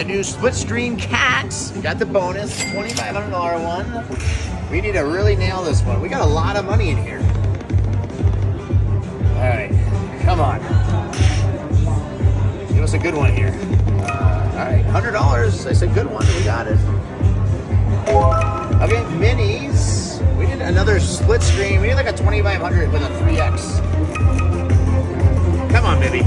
new split screen cats. We got the bonus, $2,500 one. We need to really nail this one. We got a lot of money in here. All right, come on. Give us a good one here. All right, $100. I said good one. We got it. Okay, minis. We did another split screen. We did like a 2,500 with a 3X. Come on, baby.